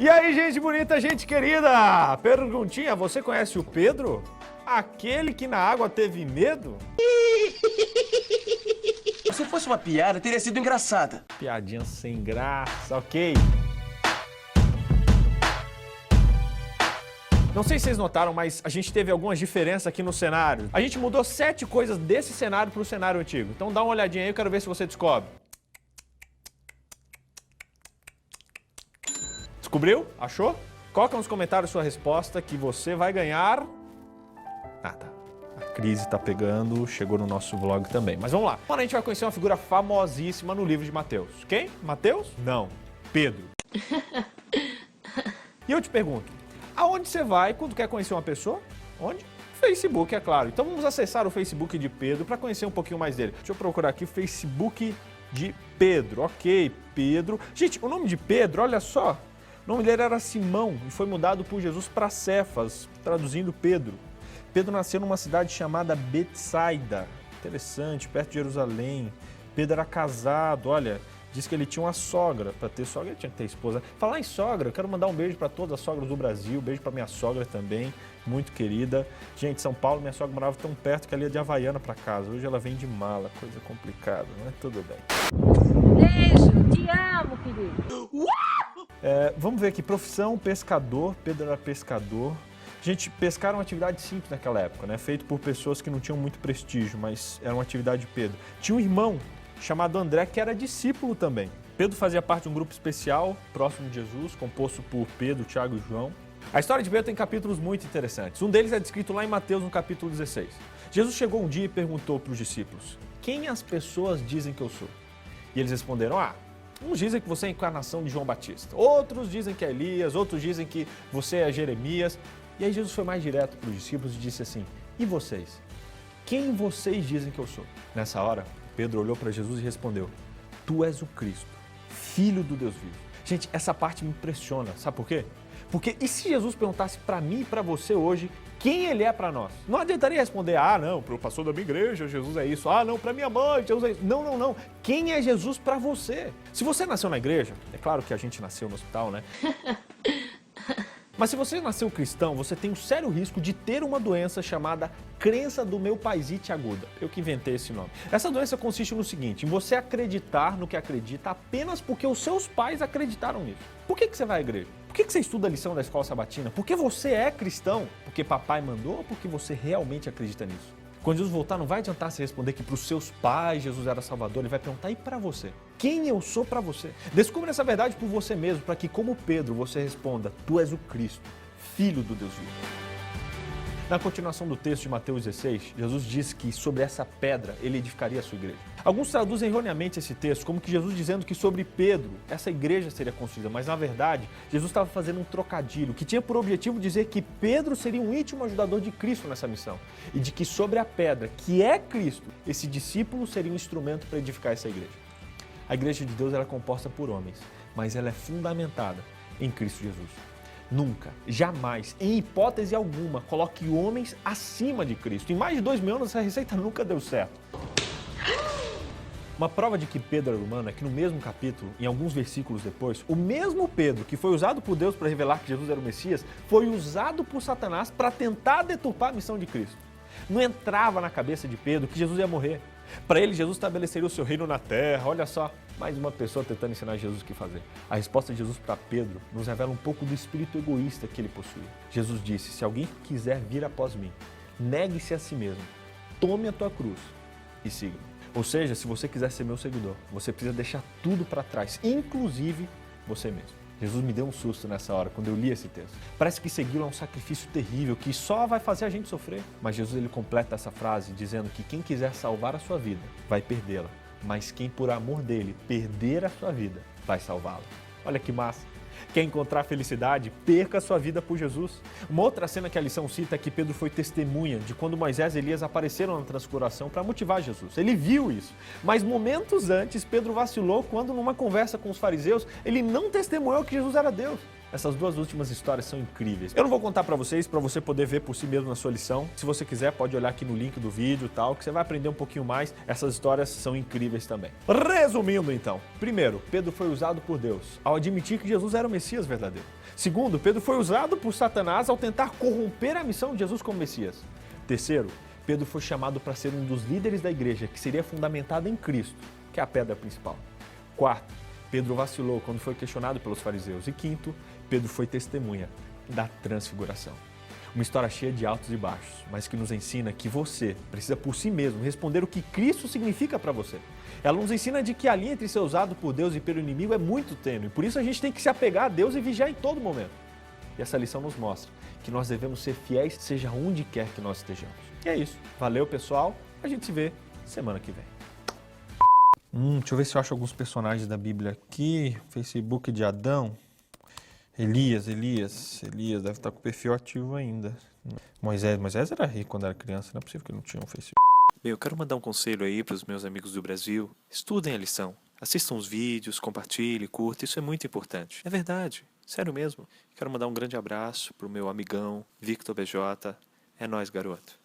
E aí, gente bonita, gente querida! Perguntinha, você conhece o Pedro? Aquele que na água teve medo? Se fosse uma piada, teria sido engraçada. Piadinha sem graça, ok. Não sei se vocês notaram, mas a gente teve algumas diferenças aqui no cenário. A gente mudou 7 coisas desse cenário para o cenário antigo. Então dá uma olhadinha aí, eu quero ver se você descobre. Descobriu? Achou? Coloca nos comentários sua resposta que você vai ganhar... Ah, tá. A crise tá pegando, chegou no nosso vlog também. Mas vamos lá. Agora a gente vai conhecer uma figura famosíssima no livro de Mateus. Quem? Mateus? Não. Pedro. E eu te pergunto, aonde você vai quando quer conhecer uma pessoa? Onde? Facebook, é claro. Então vamos acessar o Facebook de Pedro para conhecer um pouquinho mais dele. Deixa eu procurar aqui o Facebook de Pedro. Ok, Pedro. Gente, o nome de Pedro, olha só. O nome dele era Simão e foi mudado por Jesus para Cefas, traduzindo Pedro. Pedro nasceu numa cidade chamada Betsaida. Interessante, perto de Jerusalém. Pedro era casado, olha, diz que ele tinha uma sogra. Para ter sogra, ele tinha que ter esposa. Falar em sogra, eu quero mandar um beijo para todas as sogras do Brasil, beijo para minha sogra também, muito querida. Gente, São Paulo, minha sogra morava tão perto que ela ia de Havaiana para casa. Hoje ela vem de mala, coisa complicada, mas tudo bem. Beijo, te amo, querido. Vamos ver aqui, profissão, pescador. Pedro era pescador. Gente, pescar era uma atividade simples naquela época, né? Feito por pessoas que não tinham muito prestígio, mas era uma atividade de Pedro. Tinha um irmão chamado André, que era discípulo também. Pedro fazia parte de um grupo especial, próximo de Jesus, composto por Pedro, Tiago e João. A história de Pedro tem capítulos muito interessantes. Um deles é descrito lá em Mateus, no capítulo 16. Jesus chegou um dia e perguntou para os discípulos, quem as pessoas dizem que eu sou? E eles responderam, uns dizem que você é a encarnação de João Batista, outros dizem que é Elias, outros dizem que você é Jeremias. E aí Jesus foi mais direto para os discípulos e disse assim, e vocês? Quem vocês dizem que eu sou? Nessa hora, Pedro olhou para Jesus e respondeu, tu és o Cristo, Filho do Deus vivo. Gente, essa parte me impressiona, sabe por quê? Porque e se Jesus perguntasse para mim e para você hoje, quem ele é para nós? Não adiantaria responder, não, para o pastor da minha igreja, Jesus é isso. Não, para minha mãe, Jesus é isso. Não. Quem é Jesus para você? Se você nasceu na igreja, é claro que a gente nasceu no hospital, né? Mas se você nasceu cristão, você tem um sério risco de ter uma doença chamada crença do meu paizite aguda. Eu que inventei esse nome. Essa doença consiste no seguinte, em você acreditar no que acredita apenas porque os seus pais acreditaram nisso. Por que você vai à igreja? Por que você estuda a lição da escola sabatina? Porque você é cristão? Porque papai mandou ou porque você realmente acredita nisso? Quando Jesus voltar, não vai adiantar você responder que para os seus pais Jesus era Salvador, ele vai perguntar, e para você? Quem eu sou para você? Descubra essa verdade por você mesmo, para que, como Pedro, você responda, tu és o Cristo, Filho do Deus vivo. Na continuação do texto de Mateus 16, Jesus diz que sobre essa pedra ele edificaria a sua igreja. Alguns traduzem erroneamente esse texto como que Jesus dizendo que sobre Pedro essa igreja seria construída, mas na verdade Jesus estava fazendo um trocadilho que tinha por objetivo dizer que Pedro seria um íntimo ajudador de Cristo nessa missão e de que sobre a pedra, que é Cristo, esse discípulo seria um instrumento para edificar essa igreja. A igreja de Deus ela é composta por homens, mas ela é fundamentada em Cristo Jesus. Nunca, jamais, em hipótese alguma, coloque homens acima de Cristo. Em mais de 2000 anos, essa receita nunca deu certo. Uma prova de que Pedro era humano é que no mesmo capítulo, em alguns versículos depois, o mesmo Pedro que foi usado por Deus para revelar que Jesus era o Messias, foi usado por Satanás para tentar deturpar a missão de Cristo. Não entrava na cabeça de Pedro que Jesus ia morrer. Para ele, Jesus estabeleceria o seu reino na terra. Olha só, mais uma pessoa tentando ensinar Jesus o que fazer. A resposta de Jesus para Pedro nos revela um pouco do espírito egoísta que ele possuía. Jesus disse, se alguém quiser vir após mim, negue-se a si mesmo, tome a tua cruz e siga-me. Ou seja, se você quiser ser meu seguidor, você precisa deixar tudo para trás, inclusive você mesmo. Jesus me deu um susto nessa hora, quando eu li esse texto. Parece que segui-lo é um sacrifício terrível, que só vai fazer a gente sofrer. Mas Jesus ele completa essa frase dizendo que quem quiser salvar a sua vida, vai perdê-la. Mas quem por amor dele perder a sua vida, vai salvá-la. Olha que massa. Quer encontrar felicidade? Perca a sua vida por Jesus. Uma outra cena que a lição cita é que Pedro foi testemunha de quando Moisés e Elias apareceram na transfiguração para motivar Jesus. Ele viu isso. Mas momentos antes, Pedro vacilou quando, numa conversa com os fariseus, ele não testemunhou que Jesus era Deus. Essas duas últimas histórias são incríveis. Eu não vou contar para você poder ver por si mesmo na sua lição. Se você quiser, pode olhar aqui no link do vídeo e tal, que você vai aprender um pouquinho mais. Essas histórias são incríveis também. Resumindo então, primeiro, Pedro foi usado por Deus ao admitir que Jesus era o Messias verdadeiro. Segundo, Pedro foi usado por Satanás ao tentar corromper a missão de Jesus como Messias. Terceiro, Pedro foi chamado para ser um dos líderes da igreja, que seria fundamentada em Cristo, que é a pedra principal. Quarto, Pedro vacilou quando foi questionado pelos fariseus. E quinto, Pedro foi testemunha da transfiguração. Uma história cheia de altos e baixos, mas que nos ensina que você precisa por si mesmo responder o que Cristo significa para você. Ela nos ensina de que a linha entre ser usado por Deus e pelo inimigo é muito tênue. Por isso a gente tem que se apegar a Deus e vigiar em todo momento. E essa lição nos mostra que nós devemos ser fiéis, seja onde quer que nós estejamos. E é isso. Valeu, pessoal. A gente se vê semana que vem. Deixa eu ver se eu acho alguns personagens da Bíblia aqui. Facebook de Adão. Elias deve estar com o perfil ativo ainda. Moisés era rico quando era criança, não é possível que não tinha um Facebook. Bem, eu quero mandar um conselho aí para os meus amigos do Brasil. Estudem a lição, assistam os vídeos, compartilhem, curtam, isso é muito importante. É verdade, sério mesmo. Quero mandar um grande abraço para o meu amigão Victor BJ. É nóis, garoto.